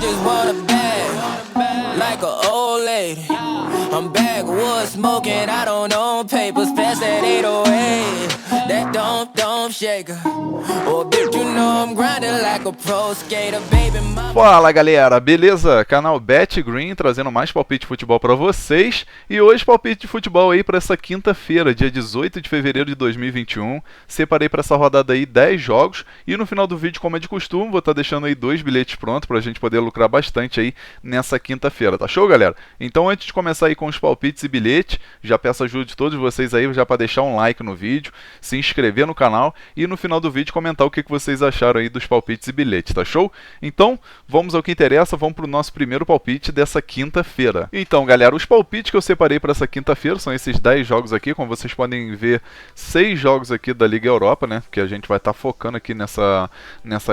just want a bag, like a old lady. I'm backwoods smoking, I don't own papers, pass that 808. That don't shake her. Oh, bitch, you know I'm grinding like a pro skater, baby. Fala galera, beleza? Canal Bet Green trazendo mais palpite de futebol para vocês. E hoje palpite de futebol aí para essa quinta-feira, dia 18 de fevereiro de 2021. Separei para essa rodada aí 10 jogos e no final do vídeo, como é de costume, vou estar deixando aí 2 bilhetes prontos para a gente poder lucrar bastante aí nessa quinta-feira, tá show, galera? Então antes de começar aí com os palpites e bilhetes, já peço a ajuda de todos vocês aí já para deixar um like no vídeo, se inscrever no canal e no final do vídeo comentar o que vocês acharam aí dos palpites e bilhetes, tá show? Então, vamos ao que interessa, vamos para o nosso primeiro palpite dessa quinta-feira. Então, galera, os palpites que eu separei para essa quinta-feira são esses 10 jogos aqui, como vocês podem ver, 6 jogos aqui da Liga Europa, né? Que a gente vai estar focando aqui nessa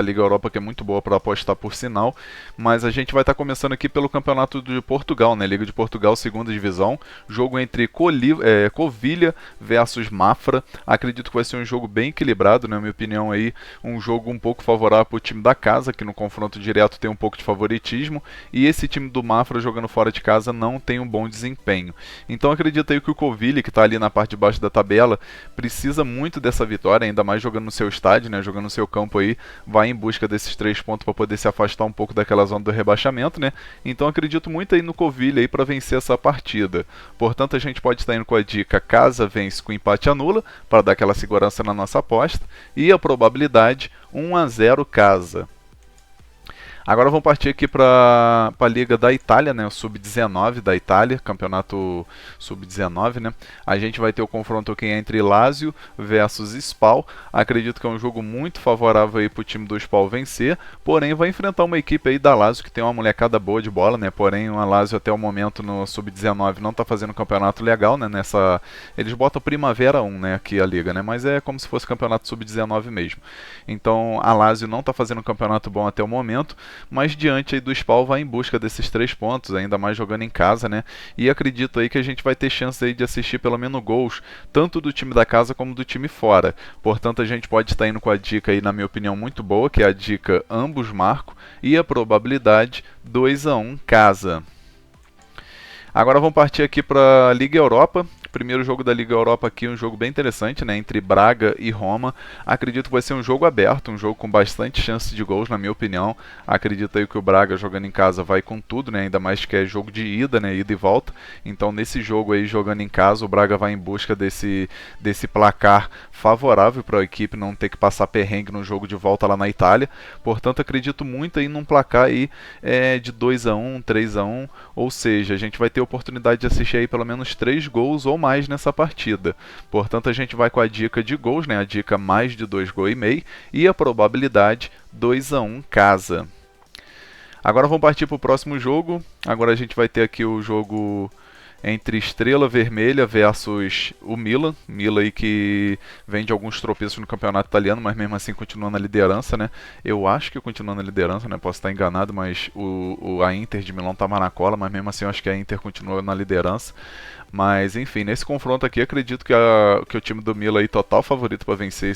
Liga Europa, que é muito boa para apostar por sinal. Mas a gente vai estar começando aqui pelo Campeonato de Portugal, né? Liga de Portugal, segunda divisão. Jogo entre Covilha versus Mafra. Acredito que vai ser um jogo bem equilibrado, na minha opinião aí. Um jogo um pouco favorável para o time da casa, que no confronto direto tem um pouco de favoritismo, e esse time do Mafra jogando fora de casa não tem um bom desempenho. Então acredito aí que o Covilha, que está ali na parte de baixo da tabela, precisa muito dessa vitória, ainda mais jogando no seu estádio, né, jogando no seu campo aí, vai em busca desses 3 pontos para poder se afastar um pouco daquela zona do rebaixamento, né? Então acredito muito aí no Covilha aí para vencer essa partida. Portanto, a gente pode estar indo com a dica casa vence com empate anula, para dar aquela segurança na nossa aposta, e a probabilidade 1-0 casa. Agora vamos partir aqui para a Liga da Itália, né? O Sub-19 da Itália, campeonato Sub-19, né? A gente vai ter o confronto aqui entre Lazio versus Spal. Acredito que é um jogo muito favorável aí para o time do Spal vencer, porém vai enfrentar uma equipe aí da Lazio que tem uma molecada boa de bola, né? Porém, a Lazio até o momento no Sub-19 não está fazendo um campeonato legal, né? Eles botam Primavera 1, né? Aqui a liga, né? Mas é como se fosse campeonato Sub-19 mesmo. Então a Lazio não está fazendo um campeonato bom até o momento, mas diante aí do Spal vai em busca desses 3 pontos, ainda mais jogando em casa, né? E acredito aí que a gente vai ter chance aí de assistir pelo menos gols, tanto do time da casa como do time fora. Portanto, a gente pode estar indo com a dica aí, na minha opinião, muito boa, que é a dica ambos marcam, e a probabilidade 2-1 casa. Agora vamos partir aqui para a Liga Europa. Primeiro jogo da Liga Europa aqui, um jogo bem interessante, né, entre Braga e Roma. Acredito que vai ser um jogo aberto, um jogo com bastante chance de gols, na minha opinião. Acredito aí que o Braga jogando em casa vai com tudo, né, ainda mais que é jogo de ida, né, ida e volta. Então nesse jogo aí, jogando em casa, o Braga vai em busca desse placar favorável para a equipe não ter que passar perrengue no jogo de volta lá na Itália. Portanto, acredito muito aí num placar aí de 2-1, 3-1, ou seja, a gente vai ter oportunidade de assistir aí pelo menos 3 gols ou mais nessa partida. Portanto, a gente vai com a dica de gols, né? A dica mais de 2,5 gols e a probabilidade 2-1 casa. Agora vamos partir para o próximo jogo. Agora a gente vai ter aqui o jogo entre Estrela Vermelha versus o Milan. Milan aí que vem de alguns tropeços no campeonato italiano, mas mesmo assim continua na liderança, né? Eu acho que continua na liderança, né? Posso estar enganado, mas a Inter de Milão tá mais na cola, mas mesmo assim eu acho que a Inter continua na liderança. Mas enfim, nesse confronto aqui acredito que o time do Milan aí total favorito para vencer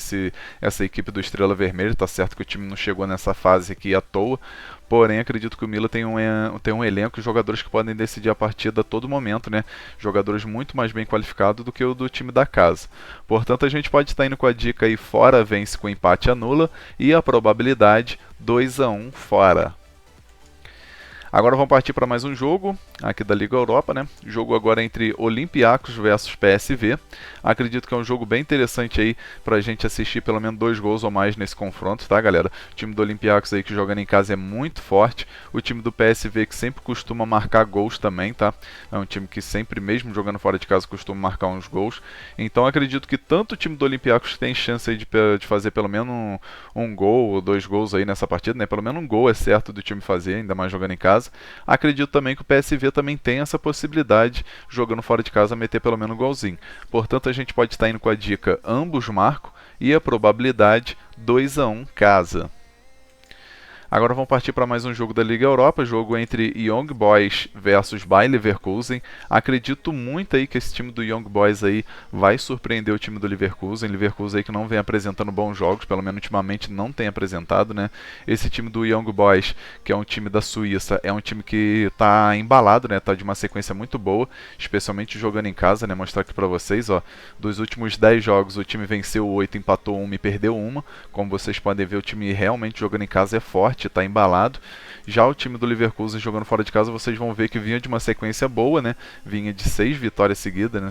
essa equipe do Estrela Vermelha. Tá certo que o time não chegou nessa fase aqui à toa, porém acredito que o Milan tem um elenco de jogadores que podem decidir a partida a todo momento, né? Jogadores muito mais bem qualificados do que o do time da casa. Portanto, a gente pode estar indo com a dica aí fora vence com empate anula e a probabilidade 2-1 fora. Agora vamos partir para mais um jogo aqui da Liga Europa, né? Jogo agora entre Olympiacos versus PSV. Acredito que é um jogo bem interessante aí para a gente assistir pelo menos 2 gols ou mais nesse confronto, tá, galera? O time do Olympiacos aí que jogando em casa é muito forte. O time do PSV que sempre costuma marcar gols também, tá? É um time que sempre, mesmo jogando fora de casa, costuma marcar uns gols. Então acredito que tanto o time do Olympiacos tem chance aí de fazer pelo menos um gol ou 2 gols aí nessa partida, né? Pelo menos um gol é certo do time fazer, ainda mais jogando em casa. Acredito também que o PSV também tem essa possibilidade, jogando fora de casa, meter pelo menos um golzinho. Portanto, a gente pode estar indo com a dica ambos marcam e a probabilidade 2-1 casa. Agora vamos partir para mais um jogo da Liga Europa, jogo entre Young Boys versus Bayer Leverkusen. Acredito muito aí que esse time do Young Boys aí vai surpreender o time do Leverkusen. Leverkusen aí que não vem apresentando bons jogos, pelo menos ultimamente não tem apresentado, né? Esse time do Young Boys, que é um time da Suíça, é um time que está embalado, né? Tá de uma sequência muito boa, especialmente jogando em casa, né? Mostrar aqui para vocês, ó, dos últimos 10 jogos o time venceu 8, empatou 1 e perdeu 1. Como vocês podem ver, o time realmente jogando em casa é forte, está embalado. Já o time do Leverkusen jogando fora de casa, vocês vão ver que vinha de uma sequência boa, né? Vinha de 6 vitórias seguidas, né?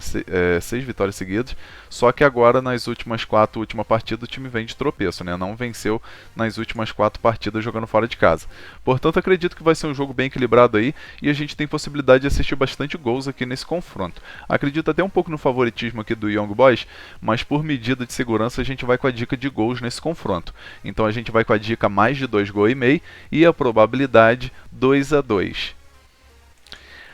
6 vitórias seguidas. Só que agora, nas últimas 4 partidas, o time vem de tropeço, né? Não venceu nas últimas 4 partidas jogando fora de casa. Portanto, acredito que vai ser um jogo bem equilibrado aí e a gente tem possibilidade de assistir bastante gols aqui nesse confronto. Acredito até um pouco no favoritismo aqui do Young Boys, mas por medida de segurança a gente vai com a dica de gols nesse confronto. Então a gente vai com a dica mais de 2,5 gols e a probabilidade 2-2.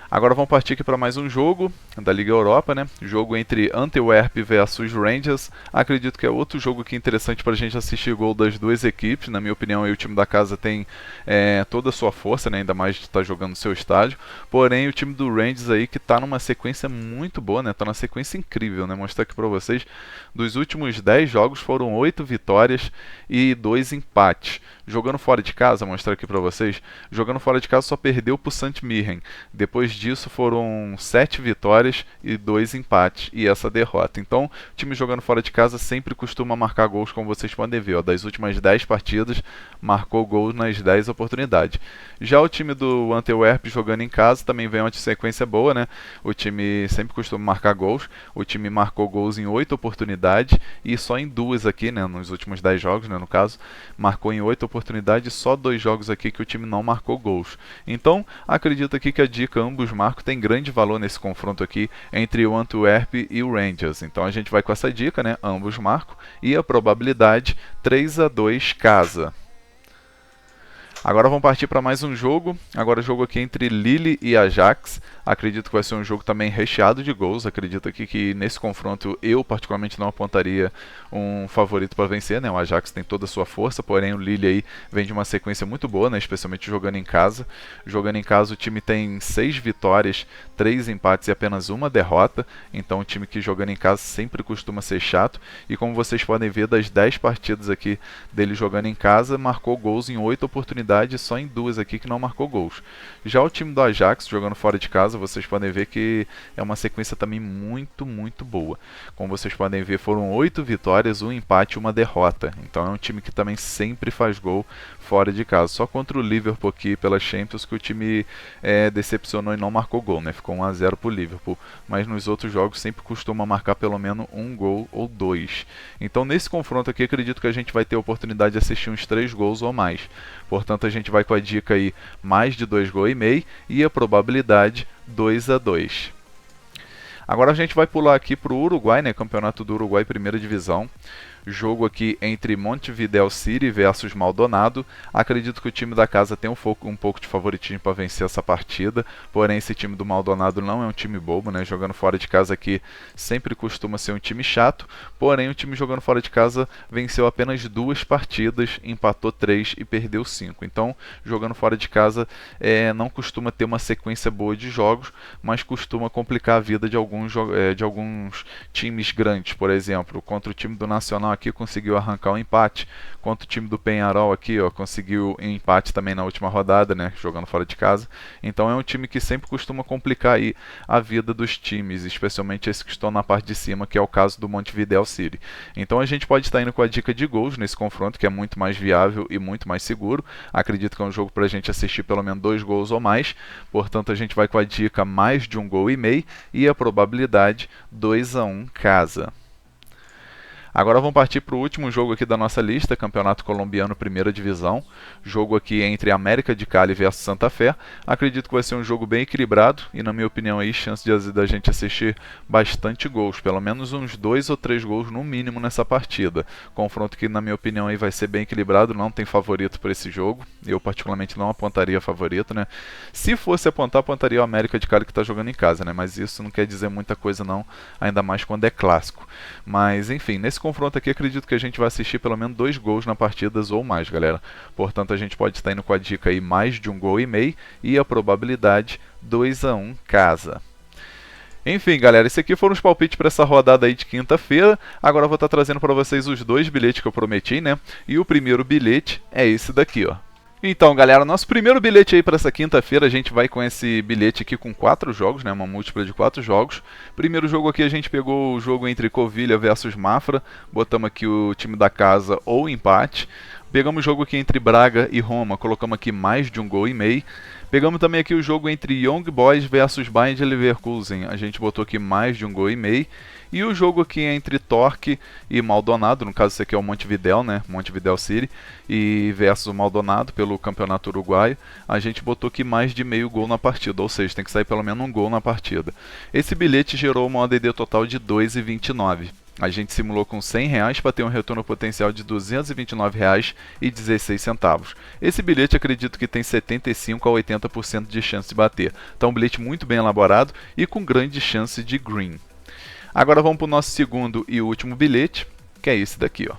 Agora vamos partir aqui para mais um jogo da Liga Europa, né? Jogo entre Antwerp versus Rangers. Acredito que é outro jogo aqui interessante para a gente assistir gol das duas equipes. Na minha opinião, aí, o time da casa tem toda a sua força, né? Ainda mais de estar jogando no seu estádio. Porém, o time do Rangers aí que está numa sequência muito boa, né? Está numa sequência incrível, né? Mostrar aqui para vocês. Dos últimos 10 jogos foram 8 vitórias e 2 empates. Jogando fora de casa, mostrar aqui para vocês. Jogando fora de casa só perdeu para o St. Mirren. Depois disso foram 7 vitórias e 2 empates e essa derrota. Então, o time jogando fora de casa sempre costuma marcar gols, como vocês podem ver. Ó, das últimas 10 partidas, marcou gols nas 10 oportunidades. Já o time do Antwerp jogando em casa também vem uma sequência boa, né? O time sempre costuma marcar gols. O time marcou gols em 8 oportunidades e só em 2 aqui, né? Nos últimos 10 jogos, né? No caso, marcou em 8 oportunidades, só 2 jogos aqui que o time não marcou gols. Então, acredito aqui que a dica ambos marcam tem grande valor nesse confronto aqui entre o Antwerp e o Rangers. Então a gente vai com essa dica, né? Ambos marcam e a probabilidade 3-2 casa. Agora vamos partir para mais um jogo. Agora jogo aqui entre Lille e Ajax. Acredito que vai ser um jogo também recheado de gols. Acredito aqui que nesse confronto eu particularmente não apontaria um favorito para vencer, né? O Ajax tem toda a sua força, porém o Lille aí vem de uma sequência muito boa, né? Especialmente jogando em casa. Jogando em casa o time tem 6 vitórias, 3 empates e apenas uma derrota. Então o time que jogando em casa sempre costuma ser chato. E como vocês podem ver, das 10 partidas aqui dele jogando em casa, marcou gols em 8 oportunidades, só em 2 aqui que não marcou gols. Já o time do Ajax jogando fora de casa, vocês podem ver que é uma sequência também muito boa. Como vocês podem ver, foram 8 vitórias, 1 empate e 1 derrota. Então é um time que também sempre faz gol fora de casa. Só contra o Liverpool aqui pela Champions que o time decepcionou e não marcou gol, né? Ficou 1-0 para o Liverpool. Mas nos outros jogos sempre costuma marcar pelo menos 1 gol ou 2. Então nesse confronto aqui acredito que a gente vai ter a oportunidade de assistir uns 3 gols ou mais. Portanto a gente vai com a dica aí mais de 2,5 gols e a probabilidade 2-2. Agora a gente vai pular aqui para o Uruguai, né? Campeonato do Uruguai, primeira divisão. Jogo aqui entre Montevideo City versus Maldonado. Acredito que o time da casa tem um pouco de favoritismo para vencer essa partida. Porém, esse time do Maldonado não é um time bobo, né? Jogando fora de casa aqui sempre costuma ser um time chato. Porém, o time jogando fora de casa venceu apenas 2 partidas, empatou 3 e perdeu 5. Então, jogando fora de casa não costuma ter uma sequência boa de jogos, mas costuma complicar a vida de alguns times grandes. Por exemplo, contra o time do Nacional aqui conseguiu arrancar um empate, contra o time do Peñarol aqui, ó, conseguiu um empate também na última rodada, né, jogando fora de casa. Então é um time que sempre costuma complicar aí a vida dos times, especialmente esses que estão na parte de cima, que é o caso do Montevideo City. Então a gente pode estar indo com a dica de gols nesse confronto, que é muito mais viável e muito mais seguro. Acredito que é um jogo para a gente assistir pelo menos 2 gols ou mais, portanto a gente vai com a dica mais de 1,5 gols e a probabilidade 2-1 casa. Agora vamos partir para o último jogo aqui da nossa lista, Campeonato Colombiano, primeira divisão. Jogo aqui entre América de Cali versus Santa Fé. Acredito que vai ser um jogo bem equilibrado e, na minha opinião, aí, chance da gente assistir bastante gols. Pelo menos uns 2 ou 3 gols no mínimo nessa partida. Confronto que, na minha opinião, aí vai ser bem equilibrado, não tem favorito para esse jogo. Eu, particularmente, não apontaria favorito, né? Se fosse apontar, apontaria o América de Cali que está jogando em casa, né? Mas isso não quer dizer muita coisa não, ainda mais quando é clássico. Mas, enfim, nesse confronto aqui, acredito que a gente vai assistir pelo menos 2 gols na partida ou mais, galera. Portanto, a gente pode estar indo com a dica aí mais de 1,5 gol e a probabilidade 2-1 casa. Enfim, galera, esse aqui foram os palpites para essa rodada aí de quinta-feira. Agora eu vou estar trazendo para vocês os 2 bilhetes que eu prometi, né? E o primeiro bilhete é esse daqui, ó. Então, galera, nosso primeiro bilhete aí para essa quinta-feira, a gente vai com esse bilhete aqui com 4 jogos, né? Uma múltipla de 4 jogos. Primeiro jogo aqui a gente pegou o jogo entre Covilhã versus Mafra. Botamos aqui o time da casa ou empate. Pegamos o jogo aqui entre Braga e Roma, colocamos aqui mais de 1,5 gol. Pegamos também aqui o jogo entre Young Boys versus Bayer Leverkusen, a gente botou aqui mais de 1,5 gol. E o jogo aqui entre Torque e Maldonado, no caso esse aqui é o Montevidéu, né? Montevidéu City, e versus o Maldonado pelo Campeonato Uruguaio, a gente botou aqui mais de meio gol na partida, ou seja, tem que sair pelo menos 1 gol na partida. Esse bilhete gerou uma ODD total de 2,29. A gente simulou com R$100 para ter um retorno potencial de R$229,16. Esse bilhete acredito que tem 75 a 80% de chance de bater. Então um bilhete muito bem elaborado e com grande chance de green. Agora vamos para o nosso segundo e último bilhete, que é esse daqui, ó.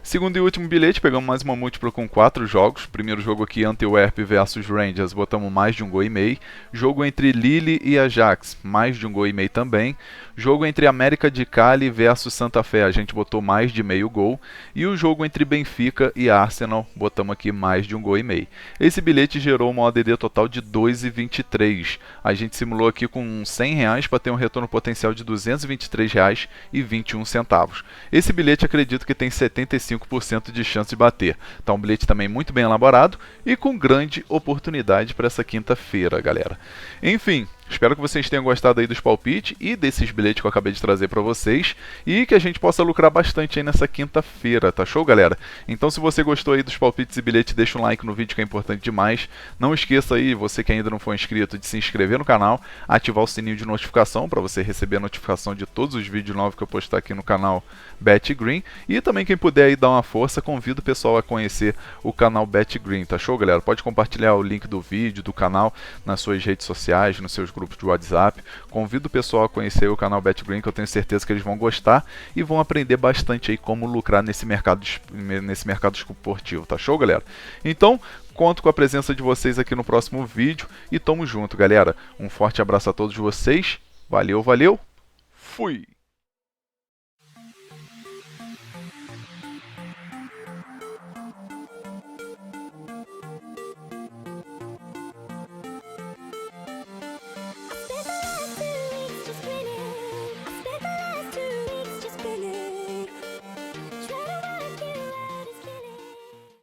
Segundo e último bilhete, pegamos mais uma múltipla com 4 jogos. Primeiro jogo aqui, Antwerp versus Rangers, botamos mais de 1,5 gol. Jogo entre Lille e Ajax, mais de 1,5 gol também. Jogo entre América de Cali versus Santa Fé, a gente botou mais de meio gol. E o jogo entre Benfica e Arsenal, botamos aqui mais de 1,5 gol. Esse bilhete gerou uma ODD total de 2,23. A gente simulou aqui com R$100 para ter um retorno potencial de R$223,21. Esse bilhete acredito que tem 75% de chance de bater. Então um bilhete também muito bem elaborado e com grande oportunidade para essa quinta-feira, galera. Enfim, espero que vocês tenham gostado aí dos palpites e desses bilhetes que eu acabei de trazer para vocês e que a gente possa lucrar bastante aí nessa quinta-feira, tá show, galera? Então se você gostou aí dos palpites e bilhetes, deixa um like no vídeo que é importante demais. Não esqueça aí, você que ainda não for inscrito, de se inscrever no canal, ativar o sininho de notificação para você receber a notificação de todos os vídeos novos que eu postar aqui no canal BetGreen. E também quem puder aí dar uma força, convido o pessoal a conhecer o canal BetGreen, tá show, galera? Pode compartilhar o link do vídeo, do canal, nas suas redes sociais, nos seus grupos de WhatsApp. Convido o pessoal a conhecer o canal BetGreen, que eu tenho certeza que eles vão gostar e vão aprender bastante aí como lucrar nesse mercado esportivo, tá show, galera? Então, conto com a presença de vocês aqui no próximo vídeo e tamo junto, galera. Um forte abraço a todos vocês. Valeu, valeu. Fui!